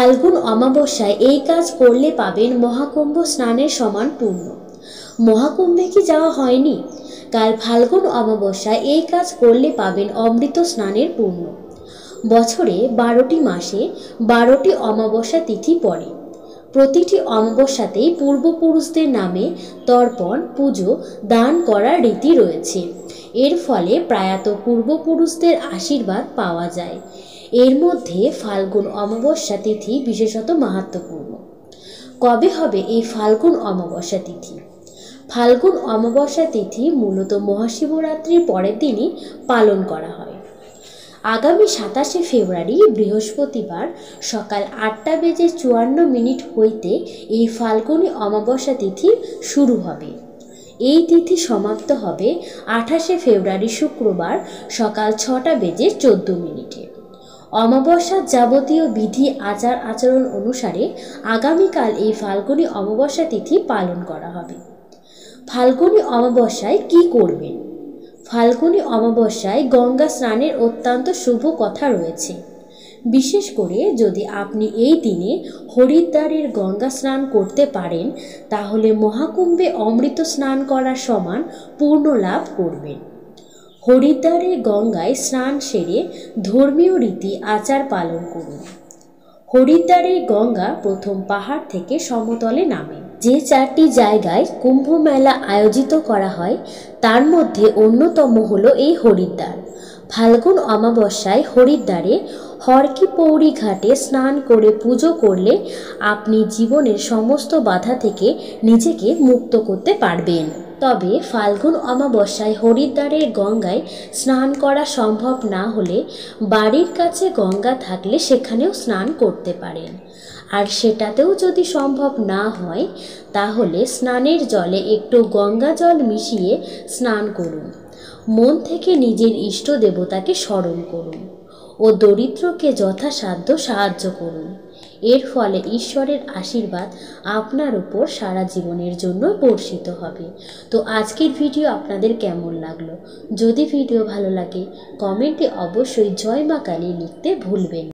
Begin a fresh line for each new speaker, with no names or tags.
ফাল্গুন অমাবস্যায় এই কাজ করলে পাবেন মহাকুম্ভ স্নানের সমান পুণ্য। মহাকুম্ভে কি যাওয়া হয়নি? কাল ফাল্গুন অমাবস্যায় এই কাজ করলে পাবেন অমৃত স্নানের পুণ্য। বছরে 12টি মাসে 12টি অমাবস্যা তিথি পড়ে। প্রতিটি অমাবস্যাতেই পূর্বপুরুষদের নামে তর্পণ, পুজো, দান করার রীতি রয়েছে। এর ফলে প্রয়াত পূর্বপুরুষদের আশীর্বাদ পাওয়া যায়। এর মধ্যে ফাল্গুন অমাবস্যা তিথি বিশেষত মাহাত্ম্যপূর্ণ। কবে হবে এই ফাল্গুন অমাবস্যা তিথি? ফাল্গুন অমাবস্যা তিথি মূলত মহাশিবরাত্রির পরের দিনই পালন করা হয়। আগামী 27শে ফেব্রুয়ারি বৃহস্পতিবার সকাল 8:54 হইতে এই ফাল্গুনী অমাবস্যা তিথি শুরু হবে। এই তিথি সমাপ্ত হবে 28শে ফেব্রুয়ারি শুক্রবার সকাল 6:14। অমাবস্যার যাবতীয় বিধি আচার আচরণ অনুসারে আগামীকাল এই ফাল্গুনী অমাবস্যা তিথি পালন করা হবে। ফাল্গুনী অমাবস্যায় কি করবেন? ফাল্গুনী অমাবস্যায় গঙ্গা স্নানের অত্যন্ত শুভ কথা রয়েছে। বিশেষ করে যদি আপনি এই দিনে হরিদ্বারের গঙ্গা স্নান করতে পারেন তাহলে মহাকুম্ভে অমৃত স্নান করার সমান পূর্ণ লাভ করবেন। হরিদ্বারের গঙ্গায় স্নান সেরে ধর্মীয় রীতি আচার পালন করুন। হরিদ্বারের গঙ্গা প্রথম পাহাড় থেকে সমতলে নামে। যে 4টি জায়গায় কুম্ভ মেলা আয়োজিত করা হয় তার মধ্যে অন্যতম হলো এই হরিদ্বার। ফাল্গুন অমাবস্যায় হরিদ্বারে হরকি পৌরি ঘাটে স্নান করে পুজো করলে আপনি জীবনের সমস্ত বাধা থেকে নিজেকে মুক্ত করতে পারবেন। তবে ফাল্গুন অমাবস্যায় হরিদ্বারের গঙ্গায় স্নান করা সম্ভব না হলে বাড়ির কাছে গঙ্গা থাকলে সেখানেও স্নান করতে পারেন। আর সেটাতেও যদি সম্ভব না হয় তাহলে স্নানের জলে একটু গঙ্গা জল মিশিয়ে স্নান করুন। মন থেকে নিজের ইষ্ট দেবতাকে স্মরণ করুন ও দরিদ্রকে যথাসাধ্য সাহায্য করুন। এর ফলে ঈশ্বরের আশীর্বাদ আপনার উপর সারা জীবনের জন্য বর্ষিত হবে। তো আজকের ভিডিও আপনাদের কেমন লাগলো? যদি ভিডিও ভালো লাগে কমেন্টে অবশ্যই জয় মা কালী লিখতে ভুলবেন।